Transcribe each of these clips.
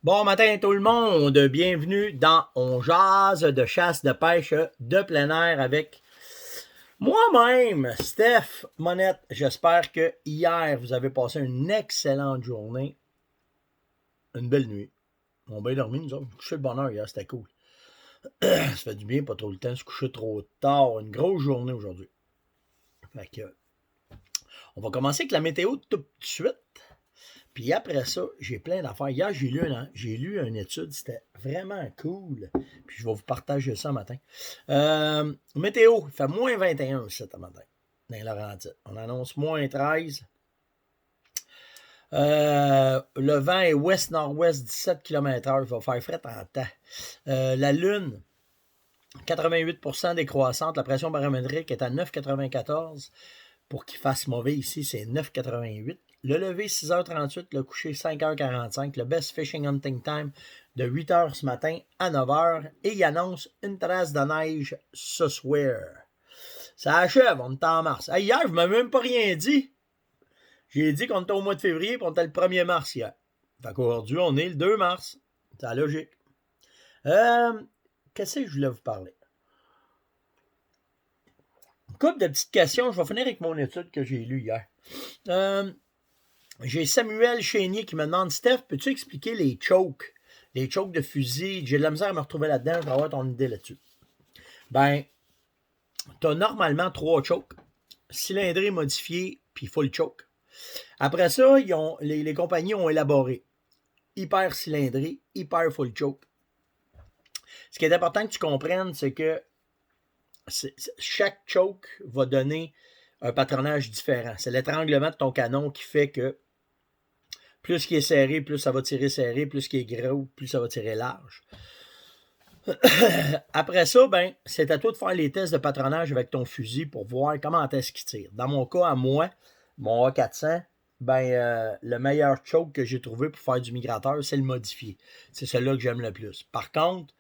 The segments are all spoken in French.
Bon matin tout le monde, bienvenue dans On jase de chasse de pêche de plein air avec moi-même, Steph Monette. J'espère que hier vous avez passé une excellente journée, une belle nuit. On a bien dormi, nous autres. Couché de bonne heure hier, c'était cool. Ça fait du bien, pas trop le temps de se coucher trop tard. Une grosse journée aujourd'hui. Fait que, on va commencer avec la météo tout de suite. Puis après ça, j'ai plein d'affaires. Hier, j'ai lu une étude, c'était vraiment cool. Puis je vais vous partager ça matin. Météo, il fait moins 21 cet matin, dans les Laurentides. On annonce moins 13. Le vent est ouest-nord-ouest, 17 km/h. Il va faire fret en temps. La Lune, 88% décroissante. La pression barométrique est à 9,94. Pour qu'il fasse mauvais ici, c'est 9,88. Le lever, 6h38. Le coucher, 5h45. Le best fishing hunting time de 8h ce matin à 9h. Et il annonce une trace de neige ce soir. Ça achève, on est en mars. Hey, hier, je ne m'avais même pas rien dit. J'ai dit qu'on était au mois de février et on était le 1er mars hier. Fait qu'aujourd'hui, on est le 2 mars. C'est la logique. Qu'est-ce que je voulais vous parler? Une couple de petites questions. Je vais finir avec mon étude que j'ai lue hier. J'ai Samuel Chénier qui me demande, Steph, peux-tu expliquer les chokes? Les chokes de fusil. J'ai de la misère à me retrouver là-dedans. Je vais avoir ton idée là-dessus. Ben, tu as normalement 3 chokes. Cylindré modifié, puis full choke. Après ça, les compagnies ont élaboré hyper cylindré, hyper full choke. Ce qui est important que tu comprennes, c'est que chaque choke va donner un patronage différent. C'est l'étranglement de ton canon qui fait que plus qu'il est serré, plus ça va tirer serré, plus qu'il est gros, plus ça va tirer large. Après ça, ben, c'est à toi de faire les tests de patronage avec ton fusil pour voir comment est-ce qu'il tire. Dans mon cas, à moi, mon A400, ben, le meilleur choke que j'ai trouvé pour faire du migrateur, c'est le modifié. C'est celui-là que j'aime le plus. Par contre,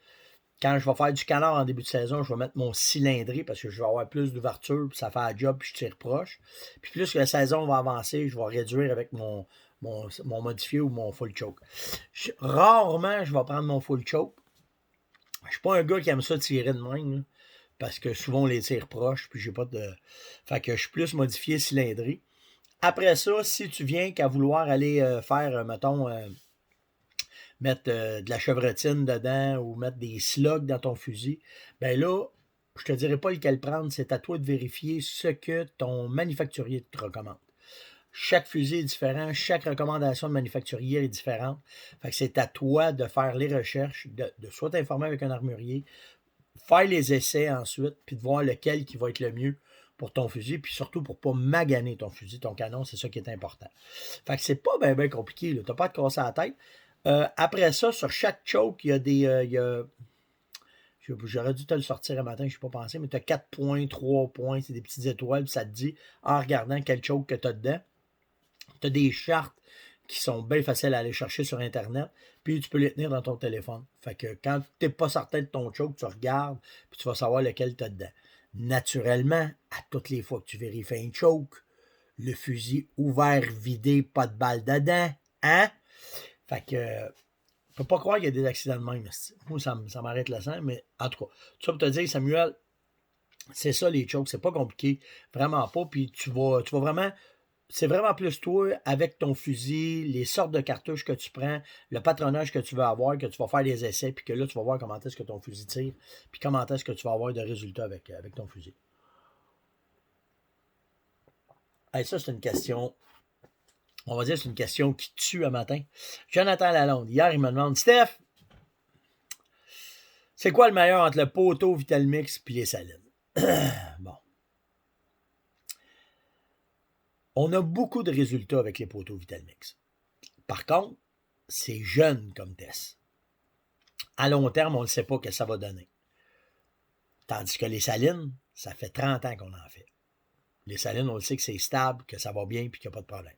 quand je vais faire du canard en début de saison, je vais mettre mon cylindré parce que je vais avoir plus d'ouverture, puis ça fait un job, puis je tire proche. Puis plus que la saison va avancer, je vais réduire avec mon modifié ou mon full choke. Rarement, je vais prendre mon full choke. Je suis pas un gars qui aime ça tirer de même, là, parce que souvent on les tire proches, puis j'ai pas de. Fait que je suis plus modifié cylindré. Après ça, si tu viens qu'à vouloir aller faire, mettons, mettre de la chevrotine dedans ou mettre des slugs dans ton fusil, ben là, je te dirais pas lequel prendre, c'est à toi de vérifier ce que ton manufacturier te recommande. Chaque fusil est différent, chaque recommandation de manufacturier est différente. Fait que c'est à toi de faire les recherches, de soit t'informer avec un armurier, faire les essais ensuite, puis de voir lequel qui va être le mieux pour ton fusil, puis surtout pour ne pas maganer ton fusil, ton canon, c'est ça qui est important. Fait que c'est pas bien compliqué, tu n'as pas à te casser la tête. Après ça, sur chaque choke, il y a des... J'aurais dû te le sortir un matin, je ne suis pas pensé, mais tu as 4 points, 3 points, c'est des petites étoiles, puis ça te dit, en regardant quel choke que tu as dedans, tu as des chartes qui sont bien faciles à aller chercher sur Internet, puis tu peux les tenir dans ton téléphone. Fait que quand tu n'es pas certain de ton choke, tu regardes, puis tu vas savoir lequel tu as dedans. Naturellement, à toutes les fois que tu vérifies un choke, le fusil ouvert, vidé, pas de balle dedans, hein? Fait que, je peux pas croire qu'il y a des accidents de même. Moi, ça m'arrête le sang, mais en tout cas, tout ça pour te dire, Samuel, c'est ça les chokes, c'est pas compliqué, vraiment pas, puis tu vas vraiment c'est vraiment plus toi, avec ton fusil, les sortes de cartouches que tu prends, le patronage que tu veux avoir, que tu vas faire des essais, puis que là, tu vas voir comment est-ce que ton fusil tire, puis comment est-ce que tu vas avoir de résultats avec ton fusil. Hey, ça, c'est une question, on va dire, c'est une question qui tue un matin. Jonathan Lalonde, hier, il me demande, Steph, c'est quoi le meilleur entre le poteau Vitalmix et les salines? Bon. On a beaucoup de résultats avec les poteaux Vitalmix. Par contre, c'est jeune comme test. À long terme, on ne sait pas ce que ça va donner. Tandis que les salines, ça fait 30 ans qu'on en fait. Les salines, on le sait que c'est stable, que ça va bien et qu'il n'y a pas de problème.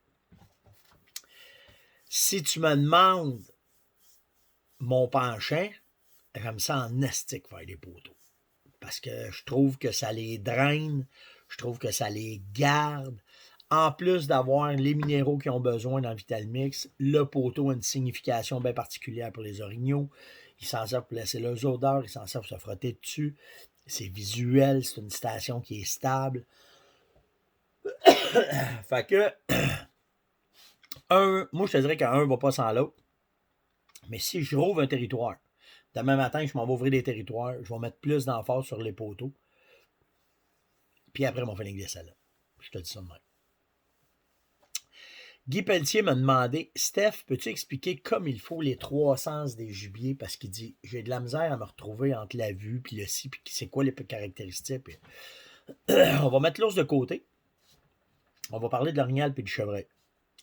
Si tu me demandes mon penchant, j'aime ça en estique faire des poteaux. Parce que je trouve que ça les draine, je trouve que ça les garde. En plus d'avoir les minéraux qu'ils ont besoin dans Vitalmix, le poteau a une signification bien particulière pour les orignaux. Ils s'en servent pour laisser leurs odeurs, ils s'en servent pour se frotter dessus. C'est visuel, c'est une station qui est stable. Fait que, moi je te dirais qu'un ne va pas sans l'autre. Mais si je rouvre un territoire, demain matin, je m'en vais ouvrir des territoires, je vais mettre plus d'emphase sur les poteaux. Puis après, mon feeling de là. Je te dis ça de même. Guy Pelletier m'a demandé, Steph, peux-tu expliquer comme il faut les trois sens des gibiers? Parce qu'il dit, j'ai de la misère à me retrouver entre la vue puis le ci, puis c'est quoi les caractéristiques. Puis... on va mettre l'ours de côté. On va parler de l'orignal puis du chevreuil.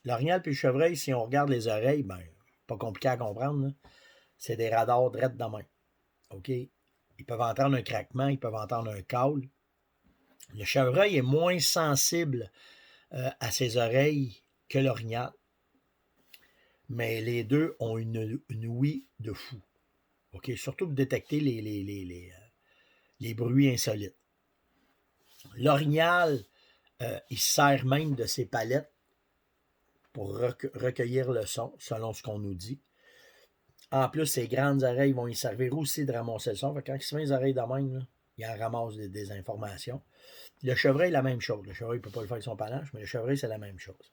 L'orignal puis le chevreuil, si on regarde les oreilles, ben, pas compliqué à comprendre, là. C'est des radars drettes de main. OK? Ils peuvent entendre un craquement, ils peuvent entendre un caule. Le chevreuil est moins sensible à ses oreilles que l'orignal. Mais les deux ont une ouïe de fou. OK? Surtout pour détecter les bruits insolites. L'orignal, il sert même de ses palettes pour recueillir le son, selon ce qu'on nous dit. En plus, ses grandes oreilles vont y servir aussi de ramasser le son. Fait que quand il se met les oreilles de même, là, il en ramasse des informations. Le chevreuil, la même chose. Le chevreuil ne peut pas le faire avec son panache, mais le chevreuil, c'est la même chose.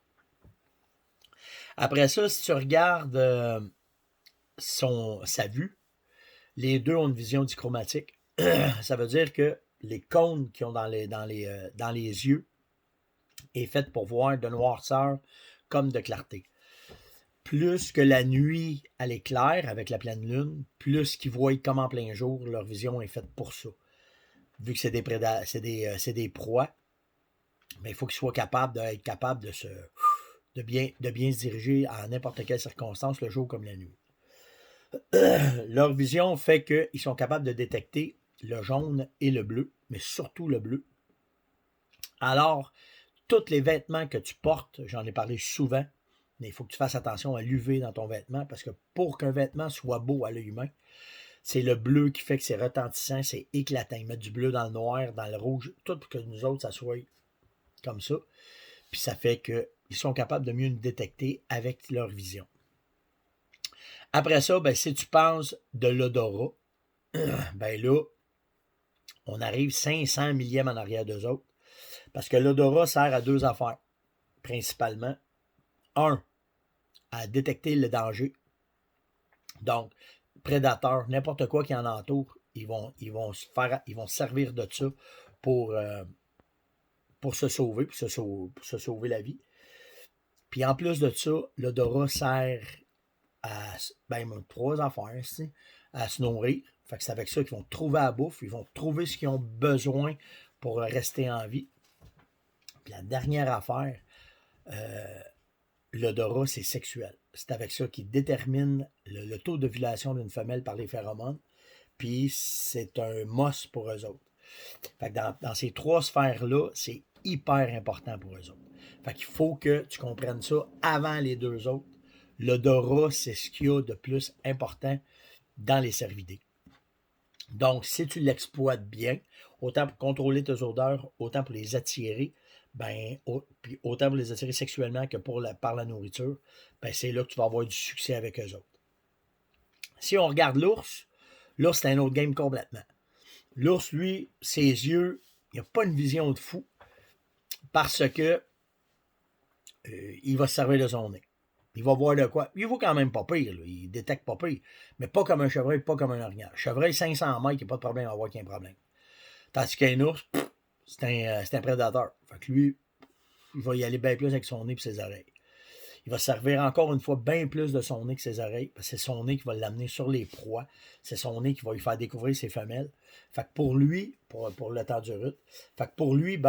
Après ça, si tu regardes sa vue, les deux ont une vision dichromatique. Ça veut dire que les cônes qu'ils ont dans les yeux est fait pour voir de noirceur comme de clarté. Plus que la nuit, elle est claire avec la pleine lune, plus qu'ils voient comme en plein jour, leur vision est faite pour ça. Vu que c'est des proies, mais il faut qu'ils soient capables de bien se diriger à n'importe quelle circonstance, le jour comme la nuit. Leur vision fait qu'ils sont capables de détecter le jaune et le bleu, mais surtout le bleu. Alors, tous les vêtements que tu portes, j'en ai parlé souvent, mais il faut que tu fasses attention à l'UV dans ton vêtement, parce que pour qu'un vêtement soit beau à l'œil humain, c'est le bleu qui fait que c'est retentissant, c'est éclatant. Ils mettent du bleu dans le noir, dans le rouge, tout pour que nous autres, ça soit comme ça. Puis ça fait qu'ils sont capables de mieux nous détecter avec leur vision. Après ça, ben, si tu penses de l'odorat, ben là, on arrive 500 millièmes en arrière d'eux autres. Parce que l'odorat sert à deux affaires, principalement. Un, à détecter le danger. Donc, prédateurs, n'importe quoi qui en entoure, ils vont servir de ça pour se sauver, pour se sauver la vie. Puis en plus de ça, l'odorat sert à trois affaires, à se nourrir. Fait que c'est avec ça qu'ils vont trouver la bouffe, ils vont trouver ce qu'ils ont besoin pour rester en vie. Puis la dernière affaire, l'odorat, c'est sexuel. C'est avec ça qu'ils déterminent le taux d'ovulation d'une femelle par les phéromones. Puis c'est un must pour eux autres. Fait que dans ces trois sphères-là, c'est hyper important pour eux autres. Fait qu'il faut que tu comprennes ça avant les deux autres. L'odorat, c'est ce qu'il y a de plus important dans les cervidés. Donc, si tu l'exploites bien, autant pour contrôler tes odeurs, autant pour les attirer, puis autant pour les attirer sexuellement que par la nourriture, ben c'est là que tu vas avoir du succès avec eux autres. Si on regarde l'ours, c'est un autre game complètement. L'ours, lui, ses yeux, il n'a pas une vision de fou parce que il va se servir de son nez. Il va voir de quoi. Il vaut quand même pas pire. Là. Il détecte pas pire. Mais pas comme un chevreuil, pas comme un orignal. Chevreuil, 500 mètres, il n'y a pas de problème à voir qu'il y a un problème. Tandis qu'un ours, c'est un prédateur. Fait que lui, il va y aller bien plus avec son nez et ses oreilles. Il va servir encore une fois bien plus de son nez que ses oreilles, parce que c'est son nez qui va l'amener sur les proies. C'est son nez qui va lui faire découvrir ses femelles. Fait que pour lui, pour le temps du rut, fait que pour lui,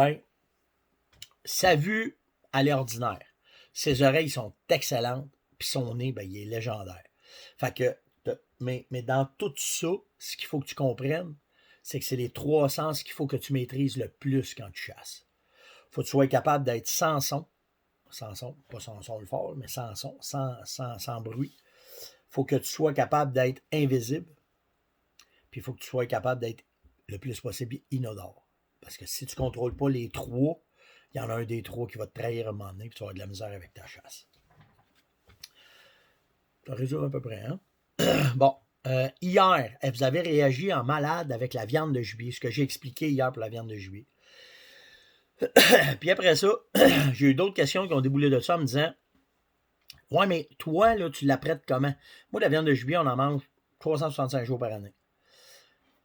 sa vue, elle est ordinaire. Ses oreilles sont excellentes, puis son nez, il est légendaire. Fait que, mais dans tout ça, ce qu'il faut que tu comprennes, c'est que c'est les trois sens qu'il faut que tu maîtrises le plus quand tu chasses. Il faut que tu sois capable d'être sans son, pas sans son le fort, mais sans son, sans bruit. Il faut que tu sois capable d'être invisible, puis il faut que tu sois capable d'être le plus possible inodore. Parce que si tu ne contrôles pas les trois, il y en a un des trois qui va te trahir à un moment donné, puis tu vas avoir de la misère avec ta chasse. Ça résume à peu près, hein? Bon, hier, vous avez réagi en malade avec la viande de gibier, ce que j'ai expliqué hier pour la viande de gibier. Puis après ça, j'ai eu d'autres questions qui ont déboulé de ça en me disant « Ouais, mais toi, là, tu l'apprêtes comment? » Moi, la viande de gibier, on en mange 365 jours par année.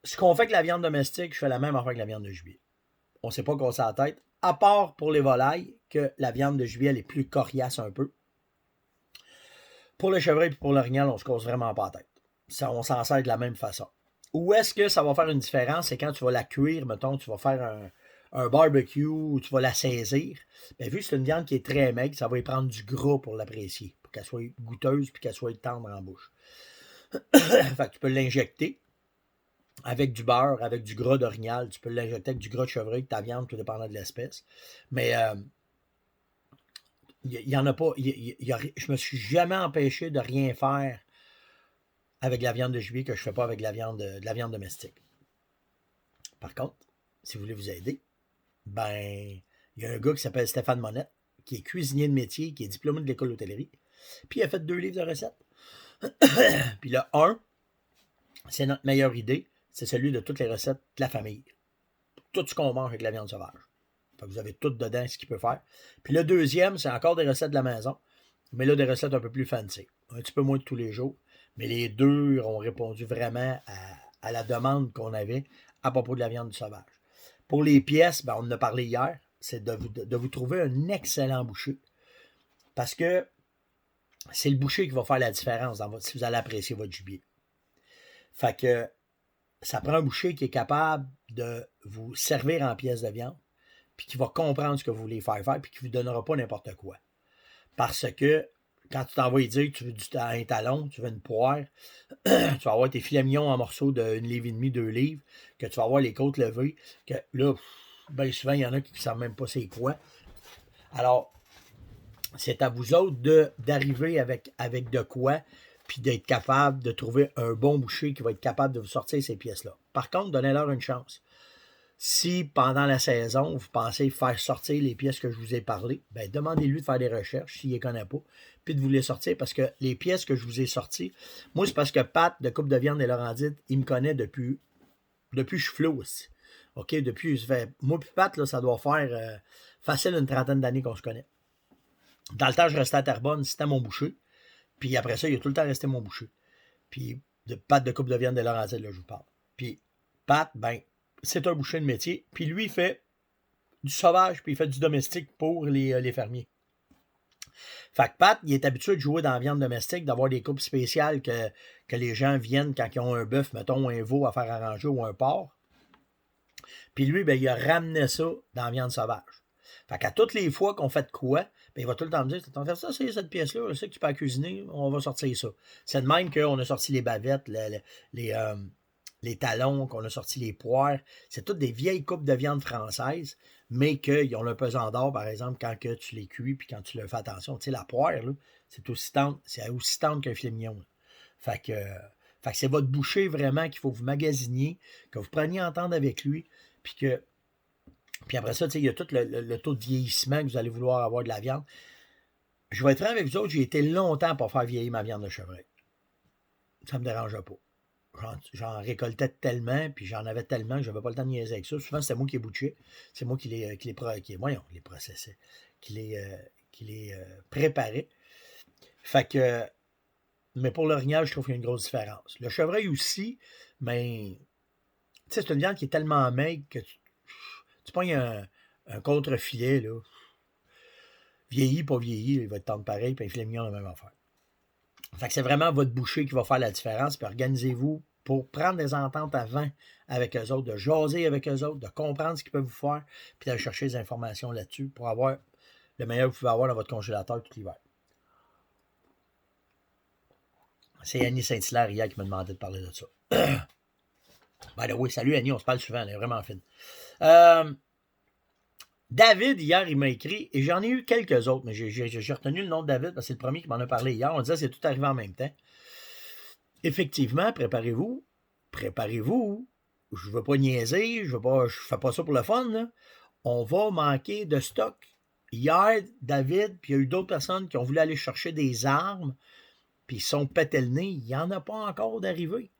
Ce qu'on fait avec la viande domestique, je fais la même affaire que la viande de gibier. On ne sait pas casser la tête, à part pour les volailles, que la viande de gibier, elle est plus coriace un peu. Pour le chevreuil et pour l'orignal, on ne se casse vraiment pas la tête. Ça, on s'en sert de la même façon. Où est-ce que ça va faire une différence? C'est quand tu vas la cuire, mettons, tu vas faire un barbecue ou tu vas la saisir. Bien, vu que c'est une viande qui est très maigre, ça va y prendre du gras pour l'apprécier, pour qu'elle soit goûteuse et qu'elle soit tendre en bouche. Fait que tu peux l'injecter avec du beurre, avec du gras d'orignal. Tu peux l'injecter avec du gras de chevreuil, ta viande, tout dépendant de l'espèce. Mais il n'y en a pas. Je me suis jamais empêché de rien faire avec la viande de gibier que je ne fais pas avec de la viande domestique. Par contre, si vous voulez vous aider, ben, il y a un gars qui s'appelle Stéphane Monette, qui est cuisinier de métier, qui est diplômé de l'école d'hôtellerie, puis il a fait 2 livres de recettes. Puis le 1, c'est notre meilleure idée, c'est celui de toutes les recettes de la famille. Tout ce qu'on mange avec la viande sauvage. Fait que vous avez tout dedans ce qu'il peut faire. Puis le deuxième, c'est encore des recettes de la maison, mais là, des recettes un peu plus fancy. Un petit peu moins de tous les jours. Mais les deux ont répondu vraiment à la demande qu'on avait à propos de la viande sauvage. Pour les pièces, ben, on en a parlé hier, c'est de vous trouver un excellent boucher. Parce que c'est le boucher qui va faire la différence si vous allez apprécier votre gibier. Fait que ça prend un boucher qui est capable de vous servir en pièces de viande, puis qui va comprendre ce que vous voulez faire, puis qui ne vous donnera pas n'importe quoi. Parce que quand tu t'en vas lui dire que tu veux un talon, tu veux une poire, tu vas avoir tes filets mignons en morceaux de 1,5 livre, 2 livres, que tu vas avoir les côtes levées, que là, bien souvent, il y en a qui ne savent même pas c'est quoi. Alors, c'est à vous autres d'arriver avec de quoi, puis d'être capable de trouver un bon boucher qui va être capable de vous sortir ces pièces-là. Par contre, donnez-leur une chance. Si pendant la saison, vous pensez faire sortir les pièces que je vous ai parlé, ben demandez-lui de faire des recherches s'il ne les connaît pas, puis de vous les sortir, parce que les pièces que je vous ai sorties, moi, c'est parce que Pat de Coupe de Viande et Laurentide, il me connaît depuis je suis flou aussi. OK, moi puis Pat, là, ça doit faire facile une 30aine d'années qu'on se connaît. Dans le temps, je restais à Terrebonne, c'était mon boucher. Puis après ça, il a tout le temps resté mon boucher. Puis de Pat de Coupe de Viande et Laurentide, là, je vous parle. Puis Pat, ben, c'est un boucher de métier. Puis lui, il fait du sauvage, puis il fait du domestique pour les fermiers. Fait que Pat, il est habitué de jouer dans la viande domestique, d'avoir des coupes spéciales que les gens viennent quand ils ont un bœuf, mettons, un veau à faire arranger ou un porc. Puis lui, ben, il a ramené ça dans la viande sauvage. Fait qu'à toutes les fois qu'on fait de quoi, ben, il va tout le temps me dire, tu vas faire ça, c'est cette pièce-là, je sais que tu peux la cuisiner, on va sortir ça. C'est de même qu'on a sorti les bavettes, les talons, qu'on a sorti les poires. C'est toutes des vieilles coupes de viande française, mais qu'ils ont le pesant d'or, par exemple, quand que tu les cuis puis quand tu leur fais attention. Tu sais, la poire, là, c'est aussi tendre qu'un filet mignon. Fait que c'est votre boucher vraiment qu'il faut vous magasinier, que vous preniez entendre avec lui, puis après ça, il y a tout le taux de vieillissement que vous allez vouloir avoir de la viande. Je vais être franc avec vous autres, j'ai été longtemps pour faire vieillir ma viande de chevreuil. Ça ne me dérangeait pas. J'en récoltais tellement, puis j'en avais tellement que je n'avais pas le temps de niaiser avec ça. Souvent, c'était moi qui les bouchais. C'est moi qui les processais, qui les préparais. Fait que, mais pour l'orignal, je trouve qu'il y a une grosse différence. Le chevreuil aussi, mais tu sais, c'est une viande qui est tellement maigre que tu pognes un contre-filet, là. Vieilli, pas vieilli, il va être tendre pareil, puis un filet mignon, la même affaire. Fait que c'est vraiment votre boucher qui va faire la différence, puis organisez-vous pour prendre des ententes avant avec eux autres, de jaser avec eux autres, de comprendre ce qu'ils peuvent vous faire, puis d'aller chercher des informations là-dessus pour avoir le meilleur que vous pouvez avoir dans votre congélateur tout l'hiver. C'est Annie Saint-Hilaire hier qui m'a demandé de parler de ça. Ben oui, salut Annie, on se parle souvent, elle est vraiment fine. David, hier, il m'a écrit, et j'en ai eu quelques autres, mais j'ai retenu le nom de David parce que c'est le premier qui m'en a parlé hier. On disait que c'est tout arrivé en même temps. Effectivement, préparez-vous. Je ne veux pas niaiser, je fais pas ça pour le fun, là. on va manquer de stock. Hier, David, puis il y a eu d'autres personnes qui ont voulu aller chercher des armes, puis ils sont pété le nez. Il n'y en a pas encore d'arrivée.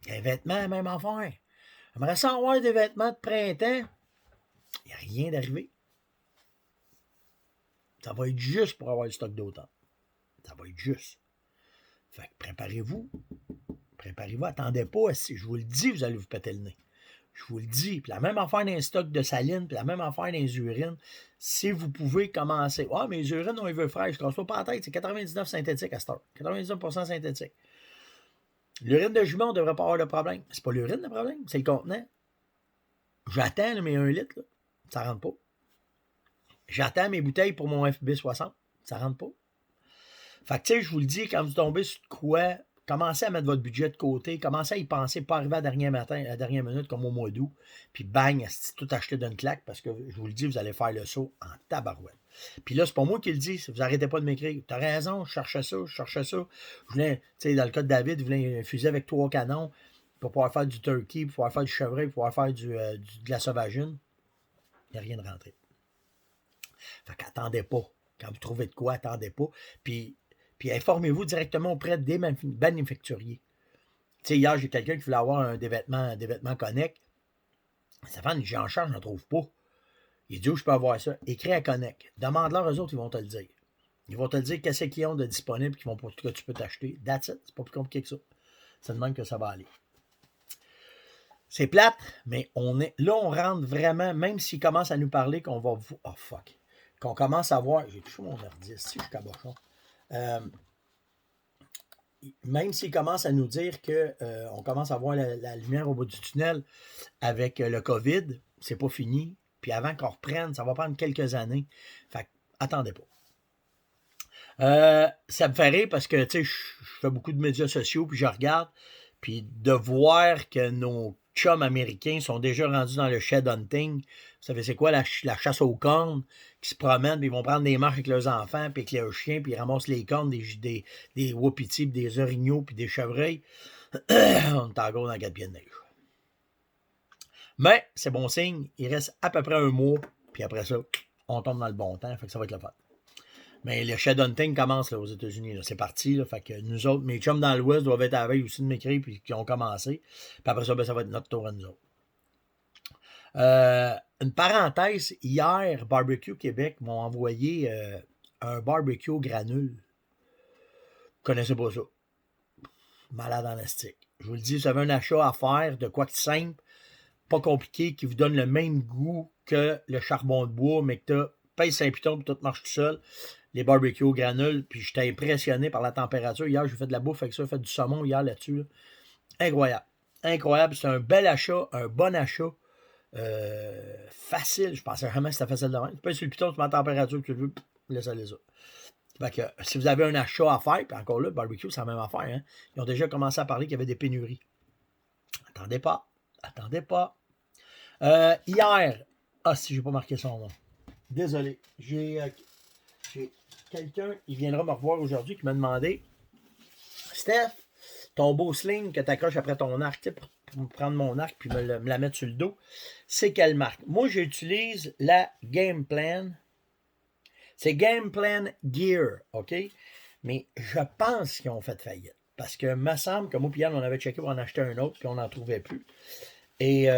Les vêtements, même affaire. J'aimerais ça avoir des vêtements de printemps. Il n'y a rien d'arrivé. Ça va être juste pour avoir le stock d'automne. Ça va être juste. Fait que préparez-vous. Préparez-vous. Attendez pas. Si je vous le dis, vous allez vous péter le nez. Je vous le dis. Puis la même affaire dans les stocks de saline, puis la même affaire dans les urines. Si vous pouvez commencer. Ah, mes urines ont un vœu fraîche. Je ne casse pas la tête. C'est 99 synthétique à cette heure. 99% synthétique. L'urine de jument, on ne devrait pas avoir de problème. C'est pas l'urine le problème, c'est le contenant. J'attends, mais 1 litre, là, ça ne rentre pas. J'attends mes bouteilles pour mon FB60, ça ne rentre pas. Fait que, tu sais, je vous le dis, quand vous tombez sur quoi, commencez à mettre votre budget de côté, commencez à y penser, pas arriver à la dernière minute, comme au mois d'août, puis bang, tout acheter d'une claque, parce que, je vous le dis, vous allez faire le saut en tabarouette. Puis là, c'est pas moi qui le dis, vous n'arrêtez pas de m'écrire. T'as raison, je cherchais ça. Je voulais, tu sais, dans le cas de David, je voulais un fusil avec 3 canons pour pouvoir faire du turkey, pour pouvoir faire du chevreuil, pour pouvoir faire de la sauvagine. Il n'y a rien de rentré. Fait qu'attendez pas. Quand vous trouvez de quoi, attendez pas. Puis informez-vous directement auprès des manufacturiers. Tu sais, hier, j'ai quelqu'un qui voulait avoir des vêtements Connect. Stéphane, j'en charge, je n'en trouve pas. Il dit où je peux avoir ça. Écris à Connect. Demande-leur, eux autres, ils vont te le dire. Ils vont te dire qu'est-ce qu'ils ont de disponible que tu peux t'acheter. That's it. C'est pas plus compliqué que ça. Ça demande que ça va aller. C'est plate, mais là, on rentre vraiment, même s'ils commencent à nous parler qu'on va... Oh, fuck. Qu'on commence à voir... J'ai touché mon ordi, si je suis cabochon. Même s'ils commencent à nous dire qu'on commence à voir la lumière au bout du tunnel avec le COVID, c'est pas fini. Puis avant qu'on reprenne, ça va prendre quelques années. Fait que, attendez pas. Ça me fait rire parce que, tu sais, je fais beaucoup de médias sociaux, puis je regarde, puis de voir que nos chums américains sont déjà rendus dans le shed hunting. Vous savez, c'est quoi la chasse aux cornes, qui se promènent, puis ils vont prendre des marches avec leurs enfants, puis avec leurs chiens, puis ils ramassent les cornes des wapitis, puis des orignaux, puis des chevreuils. On est encore dans 4 pieds de neige. Mais c'est bon signe, il reste à peu près 1 mois, puis après ça, on tombe dans le bon temps, fait que ça va être le fun. Mais le shed hunting commence là, aux États-Unis. Là. C'est parti. Là, fait que nous autres, mes chums dans l'Ouest doivent être à la veille aussi de m'écrire puis qui ont commencé. Puis après ça, ben, ça va être notre tour à nous autres. Une parenthèse, hier, Barbecue Québec m'ont envoyé un barbecue granule. Vous connaissez pas ça. Malade en astique. Je vous le dis, vous avez un achat à faire de quoi de simple, pas compliqué, qui vous donne le même goût que le charbon de bois, mais que tu pèses 5 pitons et tout marche tout seul. Les barbecues granules, puis j'étais impressionné par la température. Hier, j'ai fait de la bouffe avec ça, j'ai fait du saumon hier là-dessus. Là. Incroyable. Incroyable. C'est un bel achat, un bon achat. Facile. Je pensais vraiment que c'était facile de même. Tu pèses sur le piton, tu mets la température que tu veux, laisse-les ça. Fait que si vous avez un achat à faire, puis encore là, barbecue, c'est la même affaire. Hein? Ils ont déjà commencé à parler qu'il y avait des pénuries. Attendez pas. Attendez pas. Hier, si j'ai pas marqué son nom. Désolé. J'ai quelqu'un, il viendra me revoir aujourd'hui, qui m'a demandé Steph, ton beau sling que tu accroches après ton arc, pour prendre mon arc puis me la mettre sur le dos, c'est quelle marque? Moi, j'utilise la Game Plan. C'est Game Plan Gear, OK? Mais je pense qu'ils ont fait faillite. Parce que me semble que moi, Pierre, on avait checké pour en acheter un autre, puis on n'en trouvait plus. Et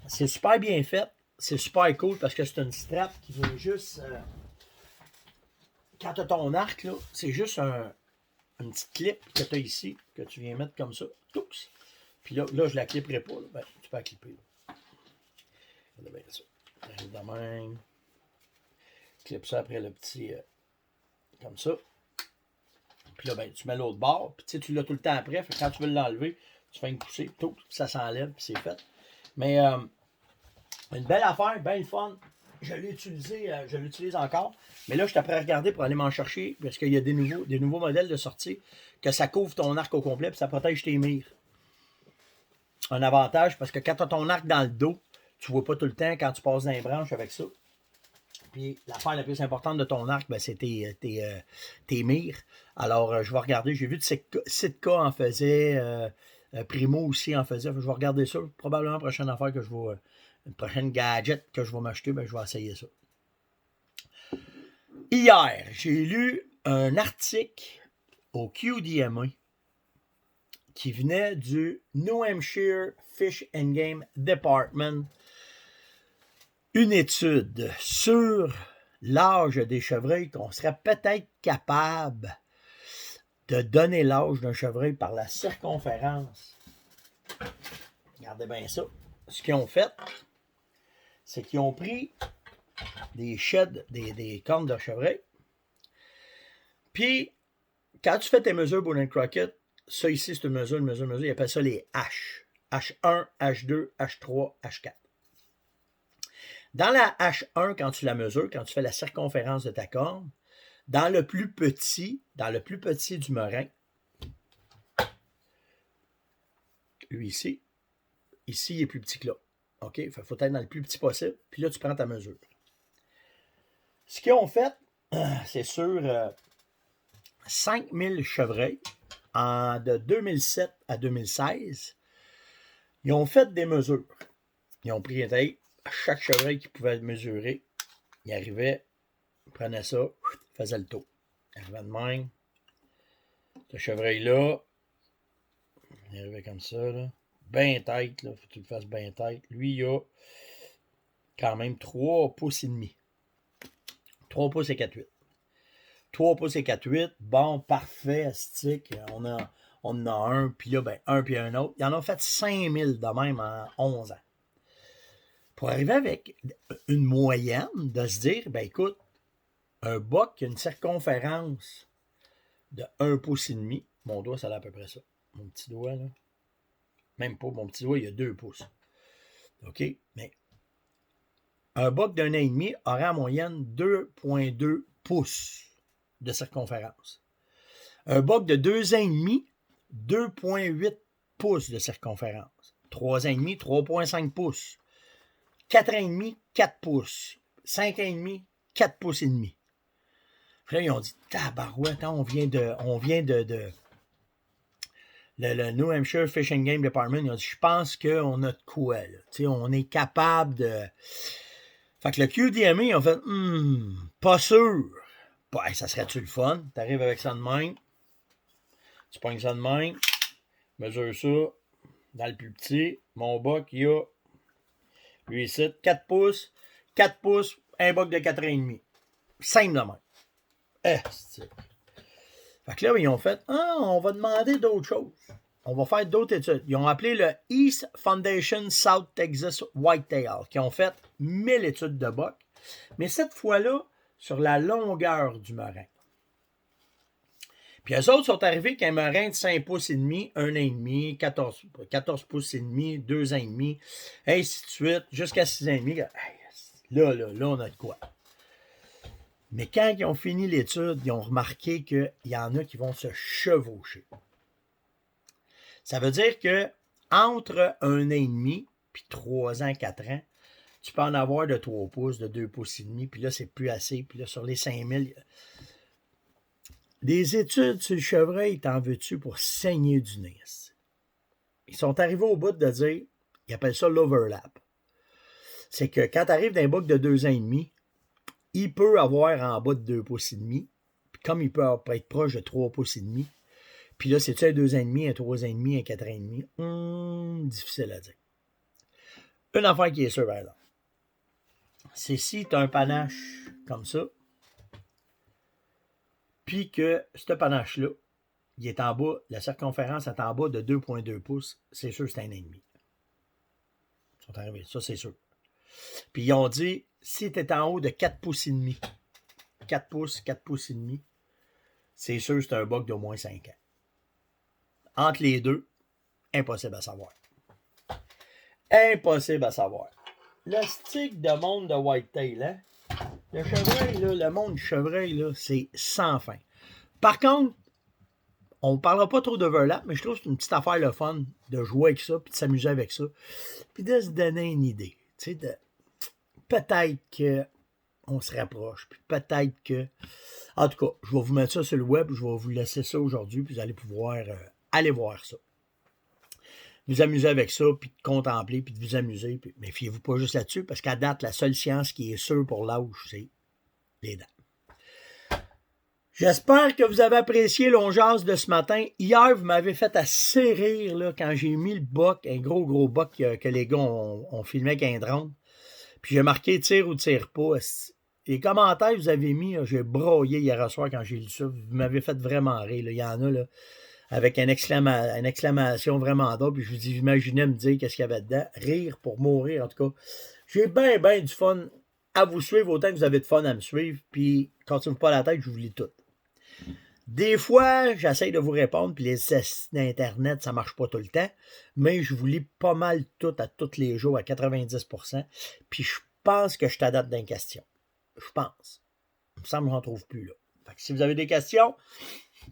c'est super bien fait. C'est super cool parce que c'est une strap qui vient juste... quand tu as ton arc, là, c'est juste une petite clip que tu as ici, que tu viens mettre comme ça. Oups. Puis là, je ne la clipperai pas. Là. Ben, tu peux la clipper. Là. Bien ça. Arrive de même. Clip ça après le petit... comme ça. Puis là, ben, tu mets l'autre bord. Puis tu l'as tout le temps après. Fait que quand tu veux l'enlever, tu fais une poussée. Tout, puis ça s'enlève. Puis c'est fait. Mais une belle affaire, bien le fun. Je l'utilise encore. Mais là, je suis prêt à regarder pour aller m'en chercher parce qu'il y a des nouveaux modèles de sortie que ça couvre ton arc au complet et ça protège tes mires. Un avantage parce que quand tu as ton arc dans le dos, tu ne vois pas tout le temps quand tu passes dans les branches avec ça. Puis l'affaire la plus importante de ton arc, ben, c'est tes mires. Alors, je vais regarder. J'ai vu que Sitka en faisait. Primo aussi en faisait. Je vais regarder ça. Probablement la prochaine affaire que je vais une prochaine gadget que je vais m'acheter, ben, je vais essayer ça. Hier, j'ai lu un article au QDMA qui venait du New Hampshire Fish and Game Department. Une étude sur l'âge des chevreuils, qu'on serait peut-être capable de donner l'âge d'un chevreuil par la circonférence. Regardez bien ça. Ce qu'ils ont fait, c'est qu'ils ont pris des sheds, des cornes de chevreuil. Puis, quand tu fais tes mesures Boone & Crockett, ça ici, c'est une mesure. Ils appellent ça les H. H1, H2, H3, H4. Dans la H1, quand tu la mesures, quand tu fais la circonférence de ta corne, dans le plus petit du meringue, lui ici, il est plus petit que là. OK? Il faut être dans le plus petit possible. Puis là, tu prends ta mesure. Ce qu'ils ont fait, c'est sur 5000 chevreuils de 2007 à 2016. Ils ont fait des mesures. Ils ont pris un taille. À chaque chevreuil qu'ils pouvaient mesurer, il arrivait, il prenait ça, il faisait le tour. Il arrivait de même. Ce chevreuil-là, il arrivait comme ça, là. Bien tête, là. Faut que tu le fasses bien tête. Lui, il a quand même 3 pouces et demi. 3 pouces et 4,8. 3 pouces et 4,8. Bon, parfait, stick. On en a un, puis là, ben, un, puis un autre. Ils en ont fait 5000 de même en 11 ans. Pour arriver avec une moyenne de se dire, ben écoute, un boc qui a une circonférence de 1 pouce et demi, mon doigt, ça a à peu près ça. Mon petit doigt, là. Même pas, mon petit doigt, il y a 2 pouces. OK? Mais un boc d'un an et demi aurait en moyenne 2,2 pouces de circonférence. Un boc de 2 ans et demi, 2,8 pouces de circonférence. 3 ans et demi, 3,5 pouces. 4 ans et demi, 4 pouces. 5 ans et demi, 4 pouces et demi. Puis là, ils ont dit, tabarouette, on vient de le New Hampshire Fish and Game Department, ils ont dit, je pense qu'on a de quoi, là. Tu sais, on est capable de... Fait que le QDMA, ils ont fait, pas sûr. Ben, ça serait-tu le fun? T'arrives avec ça de même, tu pognes ça de même, mesure ça, dans le plus petit, mon boc, il y a, lui ici, 4 pouces, un boc de 4,5. Simple de même. Fait que là, ils ont fait, on va demander d'autres choses. On va faire d'autres études. Ils ont appelé le East Foundation South Texas Whitetail, qui ont fait 1000 études de boc, mais cette fois-là, sur la longueur du meringue. Puis eux autres sont arrivés avec un meringue de 5 pouces et demi, 1 an et demi, 14 pouces et demi, 2 ans et demi, ainsi de suite, jusqu'à 6 ans et demi. Là, on a de quoi. Mais quand ils ont fini l'étude, ils ont remarqué qu'il y en a qui vont se chevaucher. Ça veut dire que entre 1 an et demi puis 3 ans, 4 ans, tu peux en avoir de 3 pouces, de 2 pouces et demi, puis là, c'est plus assez. Puis là, sur les 5000, des études sur le chevreuil, t'en veux-tu pour saigner du nez? Ils sont arrivés au bout de dire, ils appellent ça l'overlap. C'est que quand tu arrives d'un boc de 2 ans et demi, il peut avoir en bas de 2 pouces et demi, puis comme il peut être proche de 3 pouces et demi, puis là, c'est-tu un 2 ans et demi, un 3 ans et demi, un 4 ans et demi? Difficile à dire. Une affaire qui est sûre, par exemple, c'est si tu as un panache comme ça, puis que ce panache-là, il est en bas, la circonférence est en bas de 2,2 pouces, c'est sûr que c'est un an et demi. Ils sont arrivés, ça c'est sûr. Puis ils ont dit, si tu es en haut de 4 pouces et demi, 4 pouces et demi, c'est sûr que c'est un boc d'au moins 5 ans. Entre les deux, impossible à savoir. Impossible à savoir. Le stick de monde de whitetail, hein? Le chevreuil, là, le monde du chevreuil, là, c'est sans fin. Par contre, on ne parlera pas trop d'overlap, mais je trouve que c'est une petite affaire le fun de jouer avec ça, puis de s'amuser avec ça, puis de se donner une idée. Tu sais, peut-être qu'on se rapproche, puis peut-être que... En tout cas, je vais vous mettre ça sur le web, je vais vous laisser ça aujourd'hui, puis vous allez pouvoir aller voir ça. vous amuser avec ça, puis de contempler, puis de vous amuser. Puis, mais fiez-vous pas juste là-dessus, parce qu'à date, la seule science qui est sûre pour l'âge, c'est les dents. J'espère que vous avez apprécié l'ongeance de ce matin. Hier, vous m'avez fait assez rire là, quand j'ai mis le boc, un gros boc que les gars ont filmé avec un drone. Puis j'ai marqué tire ou tire pas. Les commentaires que vous avez mis, j'ai broyé hier soir quand j'ai lu ça. Vous m'avez fait vraiment rire. Là. Il y en a là, avec une exclamation vraiment drôle. Puis je vous dis, imaginez me dire qu'est-ce qu'il y avait dedans. Rire pour mourir, en tout cas. J'ai bien du fun à vous suivre autant que vous avez de fun à me suivre. Puis quand tu ne me pas la tête, je vous lis tout. Des fois, j'essaie de vous répondre, puis les tests d'Internet, ça ne marche pas tout le temps, mais je vous lis pas mal tout à tous les jours, à 90%, puis je pense que je t'adapte d'une question. Je pense. Il me semble que j'en trouve plus, là. Fait que si vous avez des questions,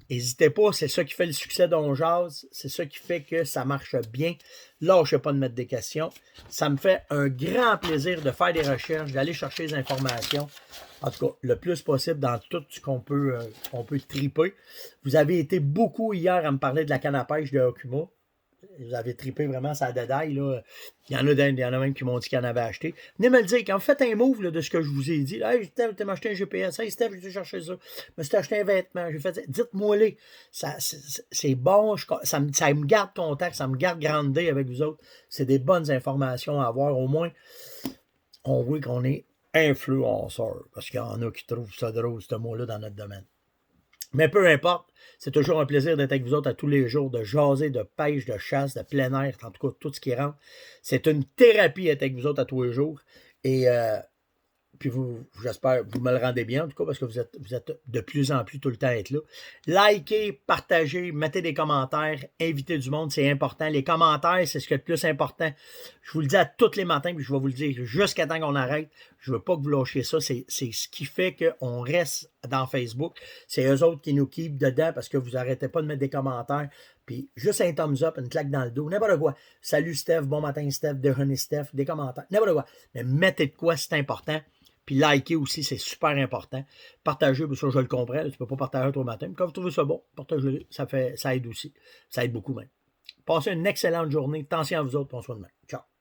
n'hésitez pas, c'est ça qui fait le succès d'On Jase, c'est ça qui fait que ça marche bien. Lâchez pas de mettre des questions. Ça me fait un grand plaisir de faire des recherches, d'aller chercher des informations. En tout cas, le plus possible dans tout ce qu'on peut triper. Vous avez été beaucoup hier à me parler de la canne à pêche de Okuma. Vous avez trippé vraiment sa dédaille. Là. Il y en a même qui m'ont dit qu'ils en avaient acheté. Venez me le dire, quand vous faites un move là, de ce que je vous ai dit, hey, Steph, tu m'as acheté un GPS, hey Steph, j'ai cherché ça, je me suis acheté un vêtement, j'ai fait ça. Dites-moi-les. C'est bon, ça me garde contact, ça me garde grandé avec vous autres. C'est des bonnes informations à avoir. Au moins, on voit qu'on est influenceur. Parce qu'il y en a qui trouvent ça drôle, ce mot-là, dans notre domaine. Mais peu importe, c'est toujours un plaisir d'être avec vous autres à tous les jours, de jaser, de pêche, de chasse, de plein air, en tout cas, tout ce qui rentre. C'est une thérapie d'être avec vous autres à tous les jours. Et puis j'espère que vous me le rendez bien, en tout cas, parce que vous êtes de plus en plus tout le temps à être là. Likez, partagez, mettez des commentaires, invitez du monde, c'est important. Les commentaires, c'est ce qui est le plus important. Je vous le dis à tous les matins, puis je vais vous le dire jusqu'à temps qu'on arrête. Je ne veux pas que vous lâchiez ça. C'est ce qui fait qu'on reste dans Facebook. C'est eux autres qui nous keep dedans parce que vous n'arrêtez pas de mettre des commentaires. Puis juste un thumbs up, une claque dans le dos, n'importe quoi. Salut Steph, bon matin Steph, déjeuner Steph, des commentaires, n'importe quoi. Mais mettez de quoi, c'est important. Puis liker aussi, c'est super important. Partagez, parce que je le comprends. Tu ne peux pas partager toi matin. Mais quand vous trouvez ça bon, partagez-le. Ça aide aussi. Ça aide beaucoup même. Passez une excellente journée. Attention à vous autres. On se voit demain. Ciao.